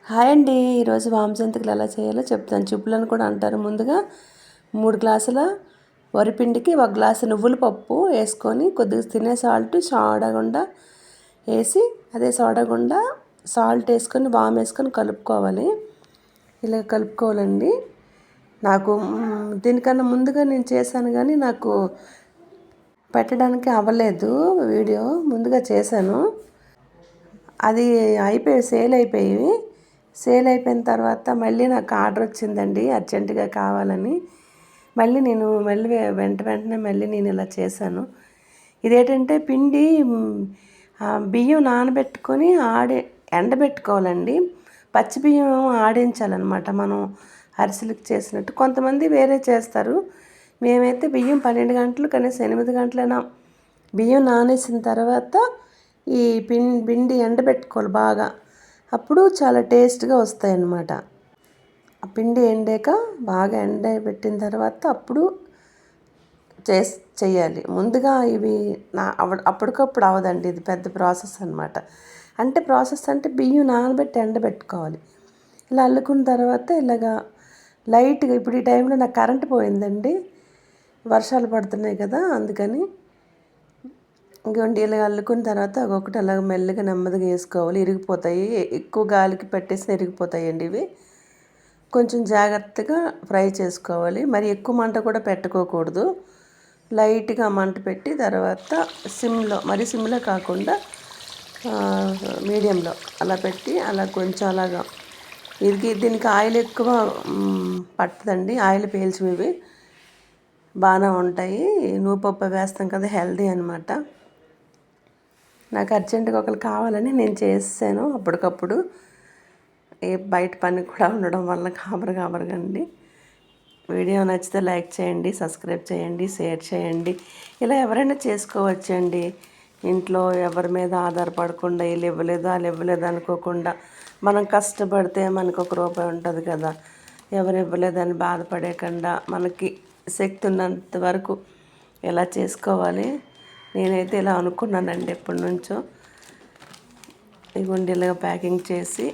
Hi అండి. ఈరోజు వామజంతికలు ఎలా చేయాలో చెప్తాను. చిప్పులని కూడా అంటారు. ముందుగా 3 గ్లాసుల వరిపిండికి 1 గ్లాసు నువ్వుల పప్పు వేసుకొని కొద్దిగా తినే సోడా గుండ వేసి అదే సోడా గుండ సాల్ట్ వేసుకొని వామ్ వేసుకొని కలుపుకోవాలి. ఇలా కలుపుకోవాలండి. నాకు దీనికన్నా ముందుగా నేను చేశాను కానీ నాకు పెట్టడానికి అవ్వలేదు. వీడియో ముందుగా చేశాను. అది సేల్ అయిపోయిన తర్వాత మళ్ళీ నాకు ఆర్డర్ వచ్చిందండి అర్జెంటుగా కావాలని. నేను వెంటనే నేను ఇలా చేశాను. ఇదేంటంటే పిండి బియ్యం నానబెట్టుకొని ఎండబెట్టుకోవాలండి. పచ్చి బియ్యం ఆడించాలన్నమాట. మనం అరిసెలకు చేసినట్టు. కొంతమంది వేరే చేస్తారు. మేమైతే బియ్యం 12 గంటలు కనీసం 8 గంటలైనా బియ్యం నానేసిన తర్వాత ఈ పిండి ఎండబెట్టుకోవాలి బాగా. అప్పుడు చాలా టేస్ట్గా వస్తాయన్నమాట. ఆ పిండి ఎండాక బాగా ఎండబెట్టిన తర్వాత అప్పుడు చేయాలి. ముందుగా ఇవి అప్పటికప్పుడు అవ్వదండి. ఇది పెద్ద ప్రాసెస్ అనమాట. అంటే బియ్యం నానబెట్టి ఎండబెట్టుకోవాలి. ఇలా అల్లుకున్న తర్వాత ఇలాగా లైట్గా ఇప్పుడు ఈ టైంలో నాకు కరెంటు పోయిందండి. వర్షాలు పడుతున్నాయి కదా, అందుకని ఇంకోండి ఇలా అల్లుకున్న తర్వాత ఒక్కొక్కటి అలాగ మెల్లగా నెమ్మదిగా వేసుకోవాలి. ఇరిగిపోతాయి. ఎక్కువ గాలికి పెట్టేసి ఇరిగిపోతాయండి ఇవి. కొంచెం జాగ్రత్తగా ఫ్రై చేసుకోవాలి. మరి ఎక్కువ మంట కూడా పెట్టుకోకూడదు. లైట్గా మంట పెట్టి తర్వాత సిమ్లో కాకుండా మీడియంలో అలా పెట్టి అలా కొంచెం అలాగా దీనికి ఆయిల్ ఎక్కువ పడుతుందండి. ఆయిల్ పీల్చివి ఇవి బాగానే ఉంటాయి. నువ్వుపప్పు వేస్తాం కదా, హెల్దీ అనమాట. నాకు అర్జెంటుగా ఒకరు కావాలని నేను చేసాను అప్పటికప్పుడు. బయట పని కూడా ఉండడం వల్ల గాబరగా అండి. వీడియో నచ్చితే లైక్ చేయండి, సబ్స్క్రైబ్ చేయండి, షేర్ చేయండి. ఇలా ఎవరైనా చేసుకోవచ్చండి. ఇంట్లో ఎవరి మీద ఆధారపడకుండా వీళ్ళు ఇవ్వలేదు అనుకోకుండా మనం కష్టపడితే మనకు ₹1 ఉంటుంది కదా. ఎవరు ఇవ్వలేదని బాధపడకుండా మనకి శక్తి ఉన్నంత వరకు ఎలా చేసుకోవాలి. నేనైతే ఇలా అనుకున్నానండి ఎప్పటి నుంచో. ఇదిగోండి ఇలాగ ప్యాకింగ్ చేసి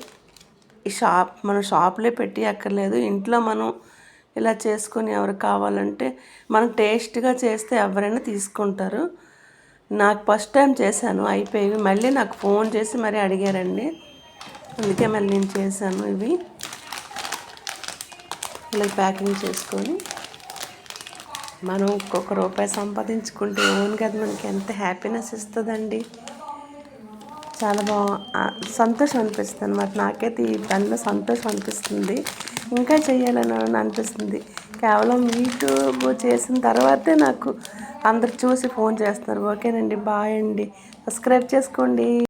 మనం షాప్లో పెట్టి అక్కర్లేదు. ఇంట్లో మనం ఇలా చేసుకొని ఎవరు కావాలంటే మనం టేస్ట్గా చేస్తే ఎవరైనా తీసుకుంటారు. నాకు ఫస్ట్ టైం చేశాను అయిపోయి మళ్ళీ నాకు ఫోన్ చేసి మరీ అడిగారండి. అందుకే మళ్ళీ నేను చేశాను. ఇవి ఇలా ప్యాకింగ్ చేసుకొని మనం ₹1 సంపాదించుకుంటే ఓన్ కదా మనకి ఎంత హ్యాపీనెస్ ఇస్తుందండి. చాలా సంతోషం అనిపిస్తుంది అన్నమాట. నాకైతే ఈ పనిలో సంతోషం అనిపిస్తుంది. ఇంకా చేయాలని అనిపిస్తుంది. కేవలం యూట్యూబ్ చేసిన తర్వాతే నాకు అందరు చూసి ఫోన్ చేస్తున్నారు. ఓకేనండి, బాయ్ అండి. సబ్స్క్రైబ్ చేసుకోండి.